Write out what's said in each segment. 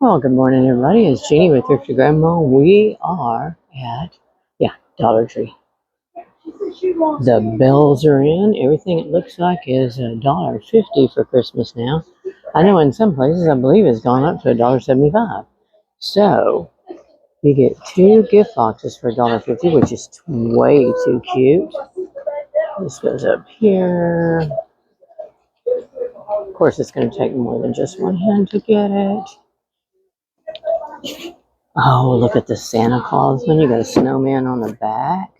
Well, good morning, everybody. It's Jeannie with Thrifty Grandma. We are at, Dollar Tree. The bells are in. Everything it looks like is $1.50 for Christmas now. I know in some places, I believe it's gone up to $1.75. So you get two gift boxes for $1.50, which is way too cute. This goes up here. Of course, it's going to take more than just one hand to get it. Oh, look at the Santa Claus one. You got a snowman on the back.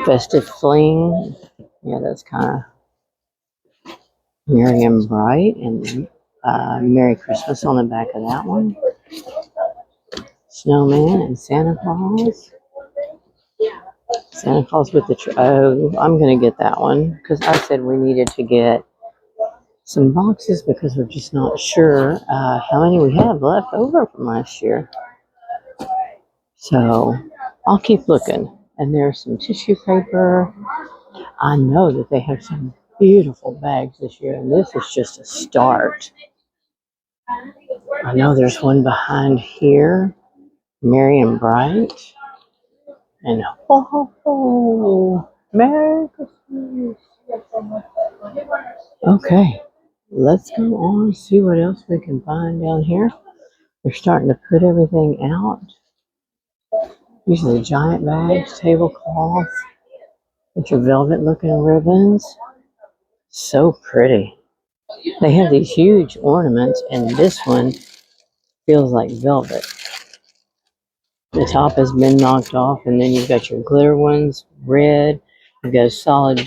Festive Fling. Yeah, that's kind of merry and bright. And Merry Christmas on the back of that one. Snowman and Santa Claus. Santa Claus with the tree. Oh, I'm going to get that one because I said we needed to get some boxes because we're just not sure how many we have left over from last year. So I'll keep looking. And there's some tissue paper. I know that they have some beautiful bags this year, and this is just a start. I know there's one behind here, Merry and Bright. And ho ho ho, Merry Christmas. Okay, let's go on, see what else we can find down here. They're starting to put everything out. These are the giant bags, tablecloth, with your velvet looking ribbons. So pretty. They have these huge ornaments, and this one feels like velvet. The top has been knocked off, and then you've got your glitter ones, red. You've got a solid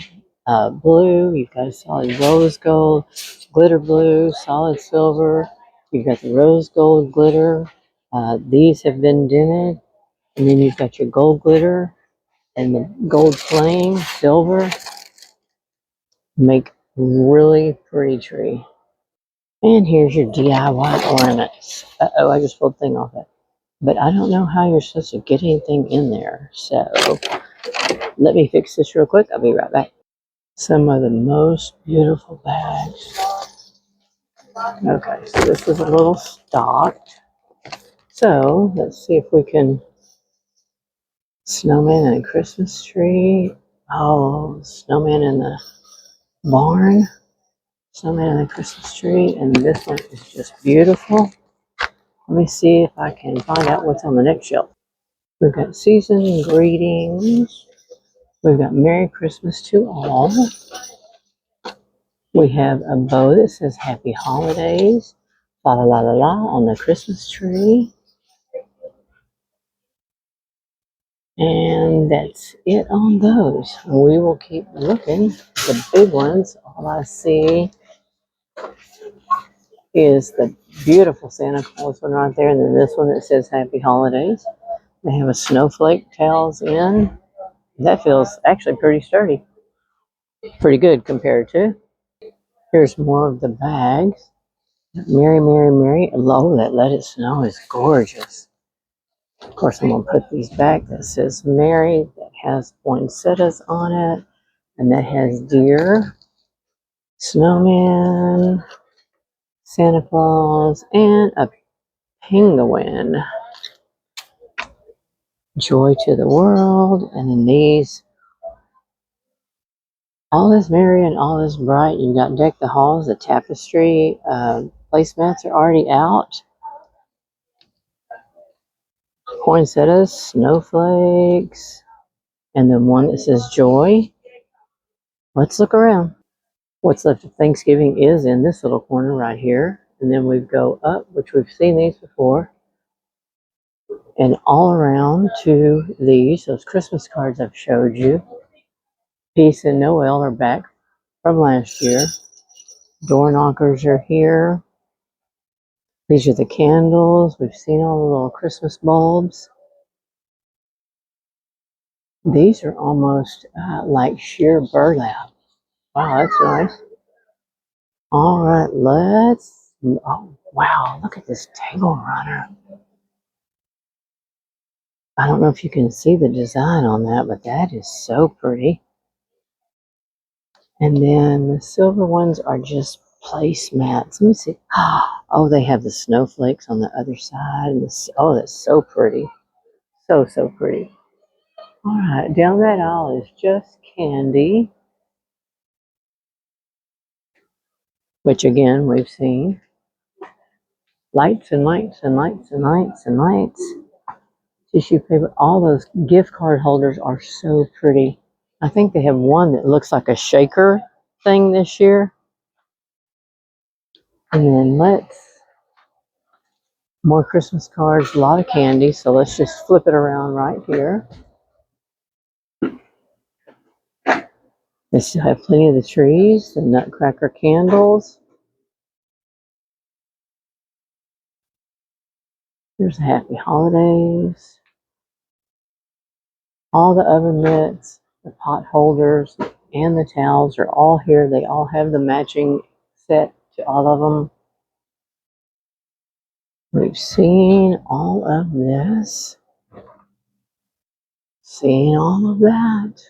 blue. You've got a solid rose gold, glitter blue, solid silver. You've got the rose gold glitter. These have been dented, and then you've got your gold glitter and the gold flame, silver. Make really pretty tree. And here's your DIY ornaments. Uh-oh, I just pulled the thing off it. But I don't know how you're supposed to get anything in there. So let me fix this real quick. I'll be right back. Some of the most beautiful bags. Okay, so this is a little stocked. So let's see if we can snowman and a Christmas tree. Oh, snowman in the barn. Snowman and a Christmas tree. And this one is just beautiful. Let me see if I can find out what's on the next shelf. We've got season greetings. We've got Merry Christmas to all. We have a bow that says Happy Holidays. La la la la la on the Christmas tree. And that's it on those. We will keep looking. The big ones, all I see is the beautiful Santa Claus one right there. And then this one that says Happy Holidays. They have a snowflake tails in. That feels actually pretty sturdy. Pretty good compared to. Here's more of the bags. Merry, Merry, Merry. Oh, that Let It Snow is gorgeous. Of course, I'm going to put these back. That says Merry. That has poinsettias on it. And that has deer, snowman, Santa Claus, and a penguin. Joy to the world. And then these. All is merry and all is bright. You've got Deck the Halls, the tapestry. Placemats are already out. Poinsettias, snowflakes, and then one that says joy. Let's look around. What's left of Thanksgiving is in this little corner right here. And then we go up, which we've seen these before, and all around to those Christmas cards I've showed you. Peace and Noel are back from last year. Door knockers are here. These are the candles. We've seen all the little Christmas bulbs. These are almost like sheer burlap. Wow, that's nice. All right, oh, wow, look at this table runner. I don't know if you can see the design on that, but that is so pretty. And then the silver ones are just placemats. Let me see. Oh, they have the snowflakes on the other side. And oh, that's so pretty. So, so pretty. All right, down that aisle is just candy, which again we've seen. Lights and lights and lights and lights and lights. Tissue paper. All those gift card holders are so pretty. I think they have one that looks like a shaker thing this year. And then more Christmas cards, a lot of candy. So let's just flip it around right here. They still have plenty of the trees, the nutcracker candles. There's Happy Holidays. All the oven mitts, the pot holders, and the towels are all here. They all have the matching set to all of them. We've seen all of this. Seen all of that.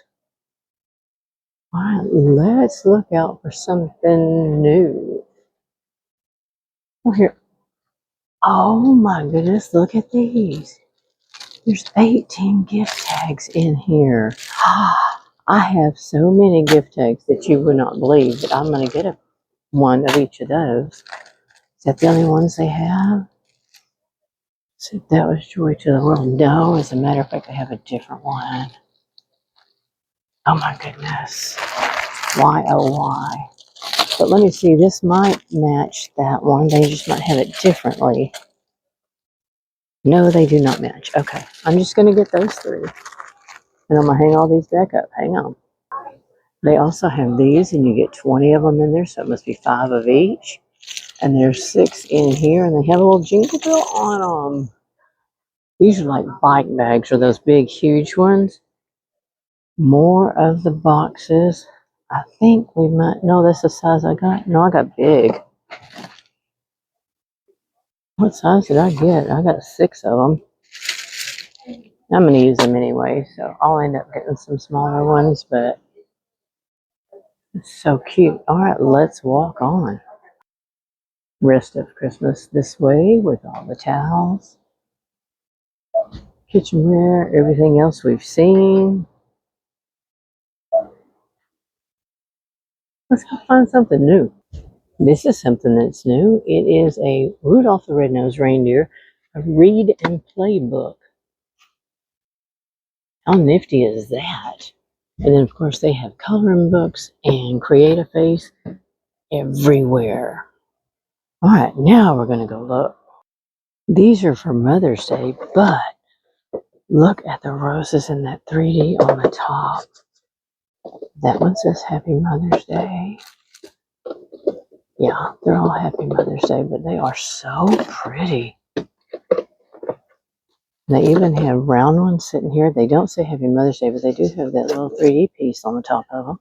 All right, let's look out for something new. Oh, here. Oh my goodness, look at these. There's 18 gift tags in here. I have so many gift tags that you would not believe that I'm going to get one of each of those. Is that the only ones they have? So that was Joy to the World. No, as a matter of fact, I have a different one. Oh my goodness. Why, oh why? But let me see, this might match that one. They just might have it differently. No, they do not match. Okay, I'm just going to get those three. And I'm going to hang all these back up. Hang on. They also have these, and you get 20 of them in there, so it must be 5 of each. And there's 6 in here, and they have a little jingle bell on them. These are like bike bags, or those big, huge ones. More of the boxes. I think we might, no, that's the size I got. No, I got big. What size did I get? I got 6 of them. I'm going to use them anyway, so I'll end up getting some smaller ones, but it's so cute. All right, let's walk on. Rest of Christmas this way with all the towels, kitchenware, everything else we've seen. Let's go find something new. This is something that's new. It is a Rudolph the Red-Nosed Reindeer, a read and play book. How nifty is that? And then, of course, they have coloring books and Create a Face everywhere. All right, now we're going to go look. These are for Mother's Day, but look at the roses in that 3D on the top. That one says Happy Mother's Day. Yeah, they're all Happy Mother's Day, but they are so pretty. They even have round ones sitting here. They don't say Happy Mother's Day, but they do have that little 3D piece on the top of them.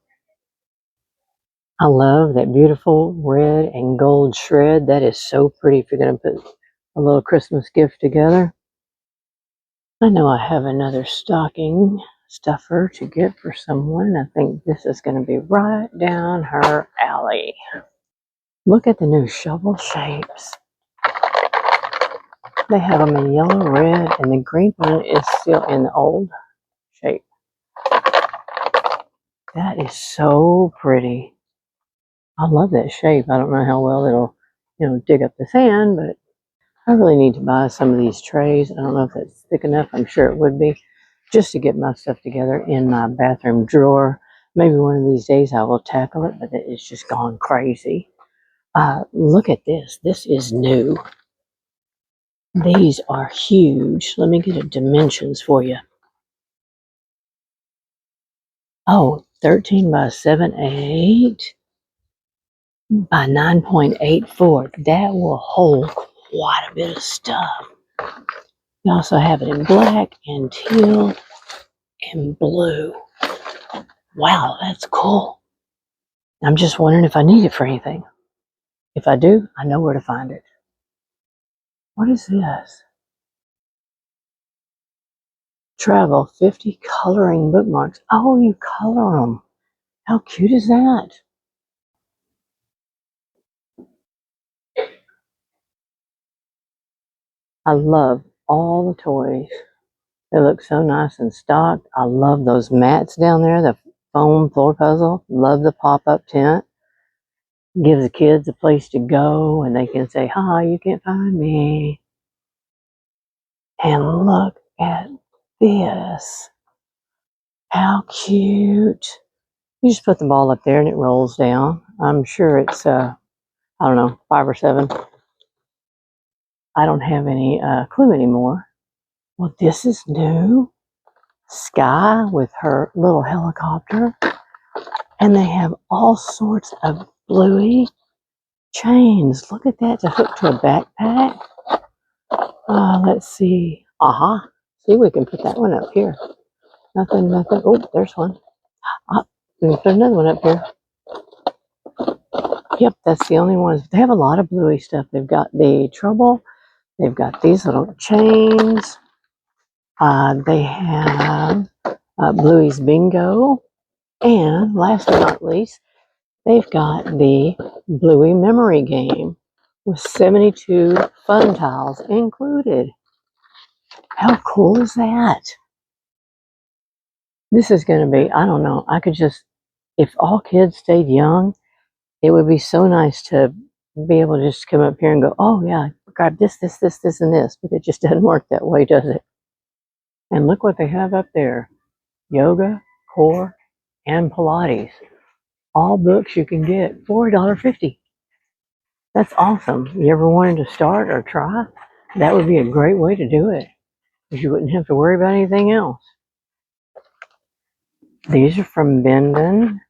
I love that beautiful red and gold shred. That is so pretty if you're going to put a little Christmas gift together. I know I have another stocking stuffer to get for someone. I think this is going to be right down her alley. Look at the new shovel shapes. They have them in yellow, red, and the green one is still in the old shape. That is so pretty. I love that shape. I don't know how well it'll, dig up the sand, but I really need to buy some of these trays. I don't know if that's thick enough. I'm sure it would be, just to get my stuff together in my bathroom drawer. Maybe one of these days I will tackle it, but it's just gone crazy. Look at this. This is new. These are huge. Let me get the dimensions for you. Oh, 13 by 7.8 by 9.84. That will hold quite a bit of stuff. You also have it in black and teal and blue. Wow, that's cool. I'm just wondering if I need it for anything. If I do, I know where to find it. What is this? Travel 50 coloring bookmarks. Oh, you color them. How cute is that? I love all the toys. They look so nice and stocked. I love those mats down there, the foam floor puzzle. Love the pop-up tent. Gives the kids a place to go and they can say, hi, you can't find me. And look at this. How cute. You just put the ball up there and it rolls down. I'm sure it's, I don't know, 5 or 7. I don't have any clue anymore. Well, this is new. Sky with her little helicopter. And they have all sorts of bluey chains. Look at that to hook to a backpack. Let's see. Aha. See, we can put that one up here. Nothing. Oh, there's one. We can put another one up here. Yep, that's the only ones. They have a lot of bluey stuff. They've got the Trouble. They've got these little chains. They have Bluey's Bingo. And last but not least, they've got the Bluey Memory Game with 72 fun tiles included. How cool is that? This is going to be, I don't know, I could just, if all kids stayed young, it would be so nice to be able to just come up here and go, oh yeah, grab this, and this. But it just doesn't work that way, does it? And look what they have up there. Yoga, core, and Pilates. All books you can get for $1.50. That's awesome. You ever wanted to start or try? That would be a great way to do it, because you wouldn't have to worry about anything else. These are from Bendon.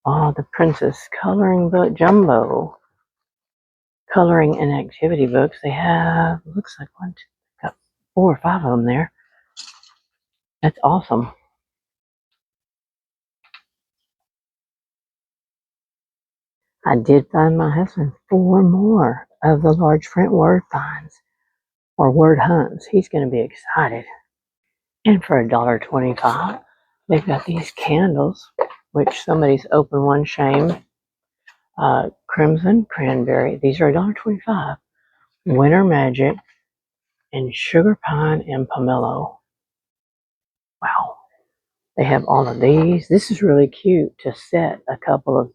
Oh, the Princess Coloring Book Jumbo. Coloring and activity books. They have, looks like got 4 or 5 of them there. That's awesome. I did find my husband 4 more of the large print word finds or word hunts. He's going to be excited. And for $1.25, they've got these candles, which somebody's opened one, shame. Crimson Cranberry. These are $1.25. Winter Magic and Sugar Pine and Pomelo. Wow. They have all of these. This is really cute to set a couple of,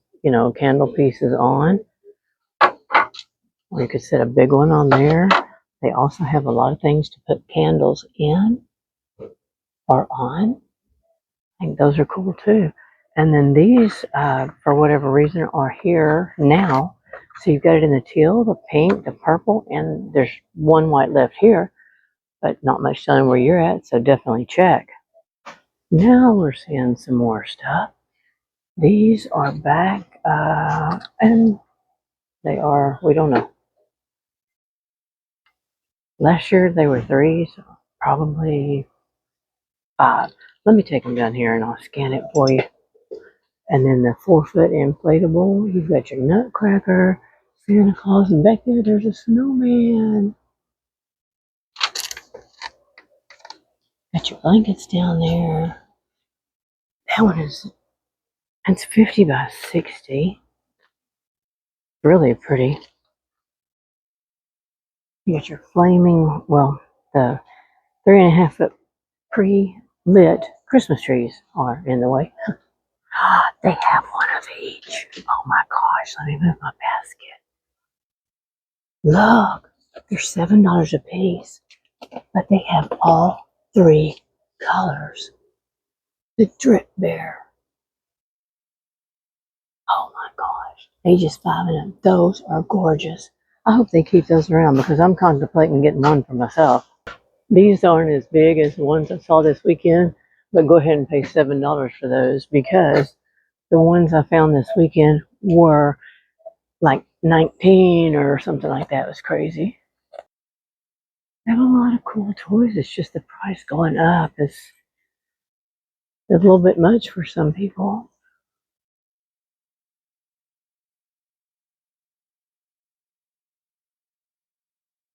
candle pieces on. Or you could set a big one on there. They also have a lot of things to put candles in or on. I think those are cool too. And then these, for whatever reason, are here now. So you've got it in the teal, the pink, the purple, and there's one white left here, but not much telling where you're at, so definitely check. Now we're seeing some more stuff. These are back, and they are, we don't know. Last year they were 3, so probably 5. Let me take them down here and I'll scan it for you. And then the 4-foot inflatable, you've got your Nutcracker, Santa Claus, and back there, there's a snowman. Got your blankets down there. That one it's 50 by 60. Really pretty. You got your flaming, the 3.5 foot pre-lit Christmas trees are in the way. They have one of each. Oh my gosh, let me move my basket. Look, they're $7 a piece, but they have all 3 colors. The Drip Bear. Oh my gosh, ages 5 and up. Those are gorgeous. I hope they keep those around because I'm contemplating getting one for myself. These aren't as big as the ones I saw this weekend, but go ahead and pay $7 for those because the ones I found this weekend were like 19 or something like that. It was crazy. They have a lot of cool toys. It's just the price going up is a little bit much for some people.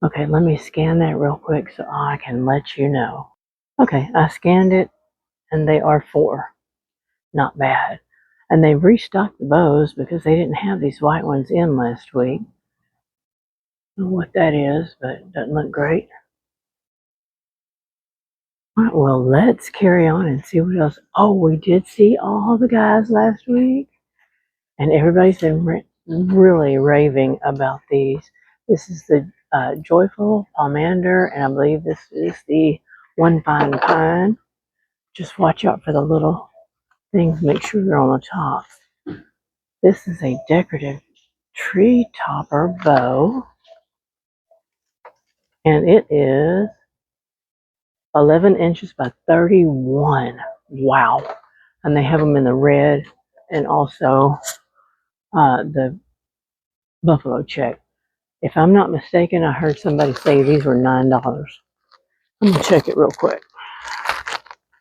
Okay, let me scan that real quick so I can let you know. Okay, I scanned it and they are 4. Not bad. And they've restocked the bows because they didn't have these white ones in last week. don't know what that is, but it doesn't look great. All right, well, let's carry on and see what else. Oh, we did see all the guys last week, and everybody's been really raving about these. This is the Joyful Pomander, and I believe this is the One Fine Pine. Just watch out for the little things. Make sure they're on the top. This is a decorative tree topper bow, and it is 11 inches by 31. Wow. And they have them in the red and also the buffalo check. If I'm not mistaken, I heard somebody say these were $9. I'm going to check it real quick.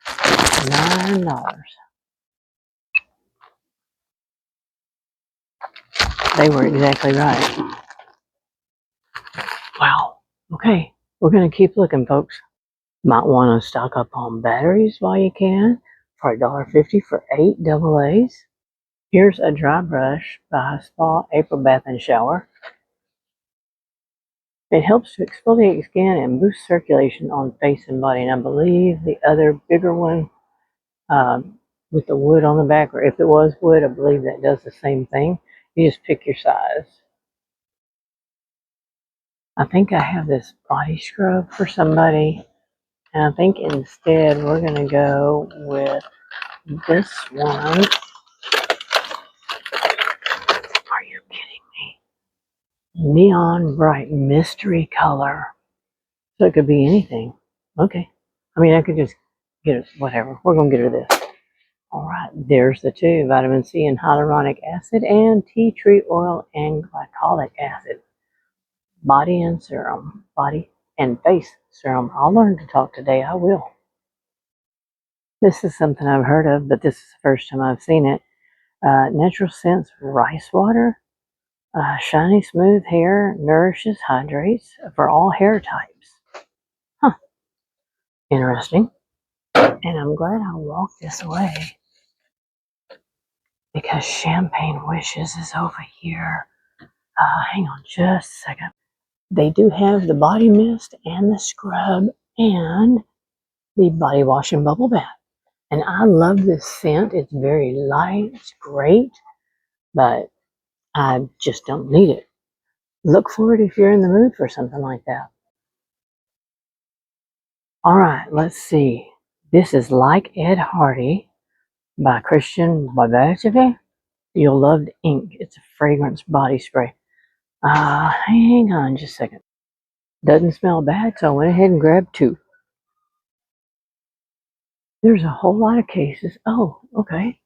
$9. They were exactly right. Wow. Okay. We're going to keep looking, folks. Might want to stock up on batteries while you can for $1.50 for 8 AA's. Here's a dry brush by Spa April Bath and Shower. It helps to exfoliate skin and boost circulation on face and body. And I believe the other bigger one with the wood on the back, or if it was wood, I believe that does the same thing. You just pick your size. I think I have this body scrub for somebody. And I think instead we're going to go with this one. Are you kidding me? Neon Bright Mystery Color. So it could be anything. Okay. I mean, I could just get it, whatever. We're going to get her this. All right. There's the two. Vitamin C and hyaluronic acid and tea tree oil and glycolic acid. Body and serum. Body and face serum. I'll learn to talk today. I will. This is something I've heard of, but this is the first time I've seen it. Natural Sense Rice Water. Shiny smooth hair nourishes, hydrates for all hair types. Huh. Interesting. And I'm glad I walked this way because Champagne Wishes is over here. Hang on just a second. They do have the body mist and the scrub and the body wash and bubble bath. And I love this scent. It's very light. It's great. But I just don't need it. Look for it if you're in the mood for something like that. All right, let's see. This is Like Ed Hardy by Christian Babacheve. You'll Love Ink. It's a fragrance body spray. Hang on just a second. Doesn't smell bad, so I went ahead and grabbed 2. There's a whole lot of cases. Oh, okay.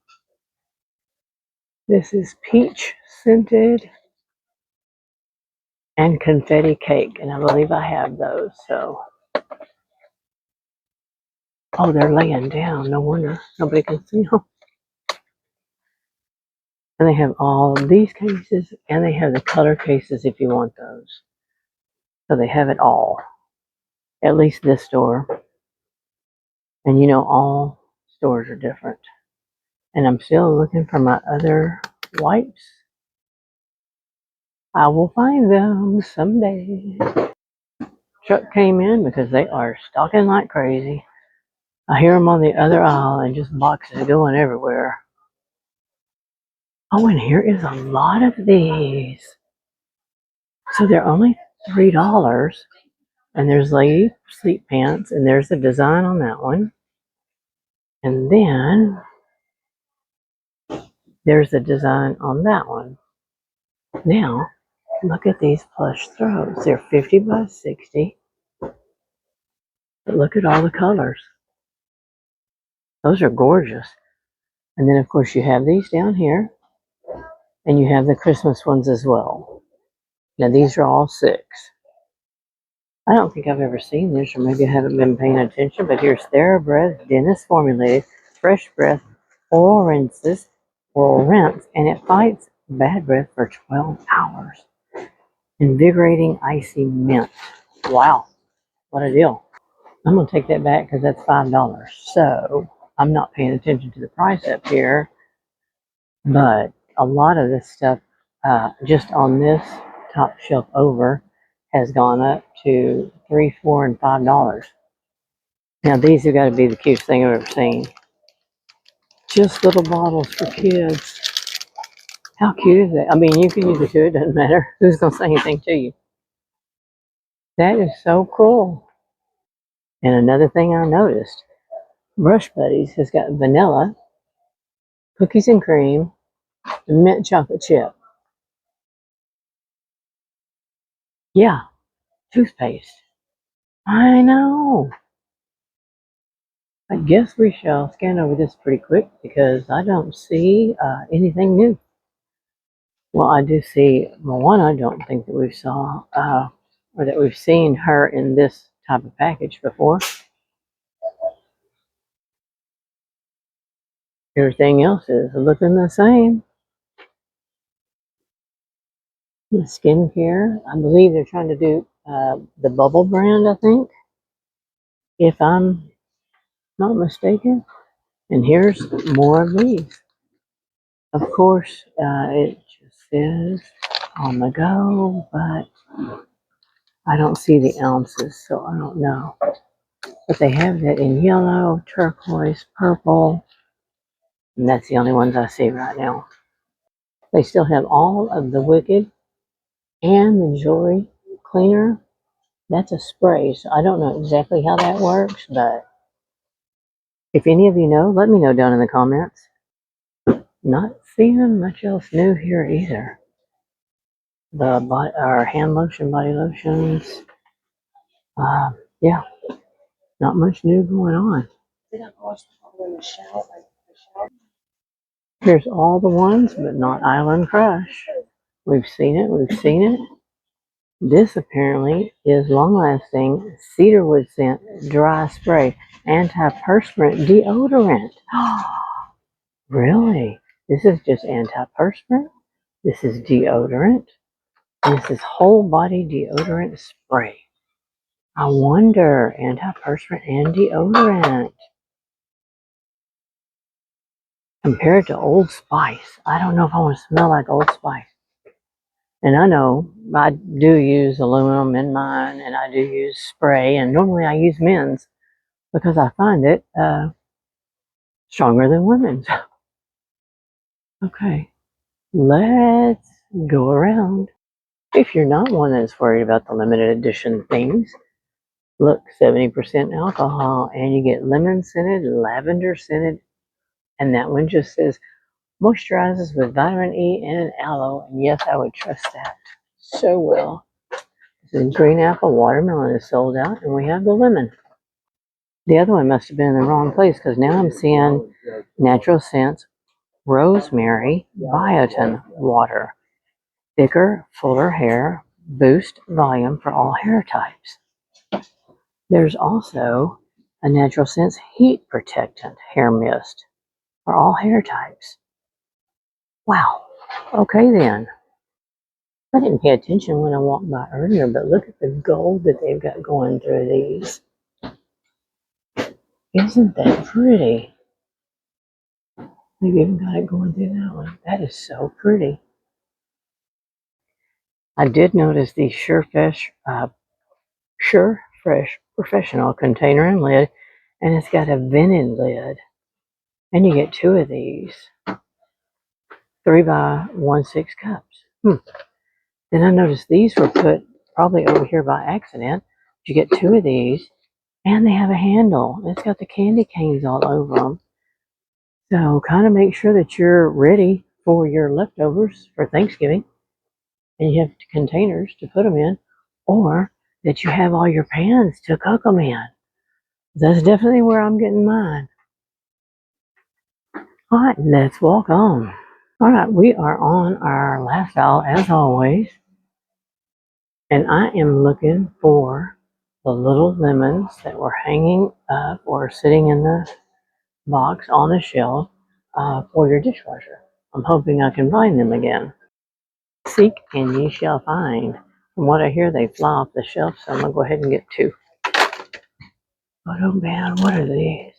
This is peach scented and confetti cake, and I believe I have those, so. Oh, they're laying down. No wonder nobody can see them. And they have all of these cases, and they have the color cases if you want those. So they have it all. At least this store. And you know, all stores are different. And I'm still looking for my other wipes. I will find them someday. Truck came in because they are stocking like crazy. I hear them on the other aisle and just boxes going everywhere. Oh, and here is a lot of these. So they're only $3. And there's lady sleep pants, and there's the design on that one. And then there's the design on that one. Now, look at these plush throws. They're 50 by 60. But look at all the colors. Those are gorgeous. And then, of course, you have these down here. And you have the Christmas ones as well. Now, these are all 6. I don't think I've ever seen this, or maybe I haven't been paying attention. But here's TheraBreath Dentist Formulated Fresh Breath Oral Rinses. Oral rinse. And it fights bad breath for 12 hours. Invigorating Icy Mint. Wow. What a deal. I'm going to take that back because that's $5. So I'm not paying attention to the price up here. But a lot of this stuff just on this top shelf over has gone up to $3, $4, and $5. Now these have got to be the cutest thing I've ever seen. Just little bottles for kids. How cute is that? I mean, you can use it too. It doesn't matter who's going to say anything to you. That is so cool. And another thing I noticed, Brush Buddies has got vanilla, cookies and cream, and mint chocolate chip. Yeah, toothpaste. I know. I guess we shall scan over this pretty quick because I don't see anything new. Well, I do see Moana. I don't think that we saw or that we've seen her in this type of package before. Everything else is looking the same. The skincare, I believe they're trying to do the Bubble brand, I think, if I'm not mistaken. And here's more of these. Of course, it just says on the go, but I don't see the ounces, so I don't know. But they have that in yellow, turquoise, purple, and that's the only ones I see right now. They still have all of the Wicked and the jewelry cleaner. That's a spray, so I don't know exactly how that works, but if any of you know, let me know down in the comments. Not seeing much else new here either. Our hand lotion, body lotions. Yeah, not much new going on. Here's all the ones, but not Island Crush. We've seen it. We've seen it. This apparently is long-lasting cedarwood scent dry spray antiperspirant deodorant. Really? This is just antiperspirant. This is deodorant. This is whole body deodorant spray. I wonder, antiperspirant and deodorant. Compared to Old Spice. I don't know if I want to smell like Old Spice. And I know I do use aluminum in mine, and I do use spray, and normally I use men's because I find it stronger than women's. Okay, let's go around. If you're not one that's worried about the limited edition things, look, 70% alcohol, and you get lemon scented, lavender scented, and that one just says moisturizes with vitamin E and aloe, and yes, I would trust that so well. This is green apple, watermelon is sold out, and we have the lemon. The other one must have been in the wrong place because now I'm seeing Natural Scents Rosemary Biotin Water. Thicker, fuller hair, boost volume for all hair types. There's also a Natural Scents Heat Protectant Hair Mist for all hair types. Wow. Okay then. I didn't pay attention when I walked by earlier, but look at the gold that they've got going through these. Isn't that pretty? They've even got it going through that one. That is so pretty. I did notice the Surefresh Professional container and lid, and it's got a vented lid. And you get two of these. 3x1/6 cups. Then I noticed these were put probably over here by accident. You get two of these, and they have a handle. It's got the candy canes all over them. So kind of make sure that you're ready for your leftovers for Thanksgiving, and you have containers to put them in, or that you have all your pans to cook them in. That's definitely where I'm getting mine. All right, let's walk on. All right, we are on our last aisle as always, and I am looking for the little lemons that were hanging up or sitting in the box on the shelf for your dishwasher. I'm hoping I can find them again. Seek and ye shall find. From what I hear, they fly off the shelf, so I'm going to go ahead and get two. Oh man, what are these?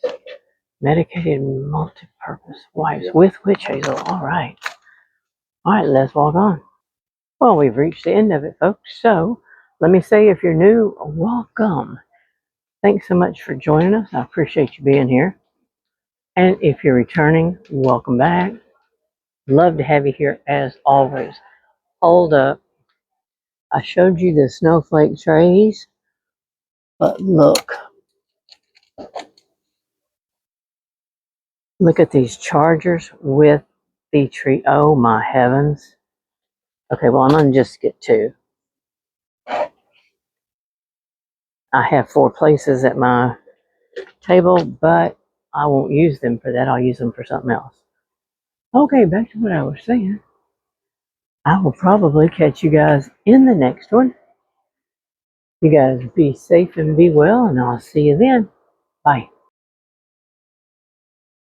Medicated multi-purpose wipes with witch hazel. All right, let's walk on. Well, we've reached the end of it, folks. So Let me say, if you're new, welcome. Thanks so much for joining us. I appreciate you being here. And if you're returning, welcome back. Love to have you here as always. Hold up. I showed you the snowflake trays, but look at these chargers with the tree. Oh my heavens. Okay, well, I'm going to just get two. I have 4 places at my table, but I won't use them for that. I'll use them for something else. Okay, back to what I was saying. I will probably catch you guys in the next one. You guys be safe and be well, and I'll see you then. Bye.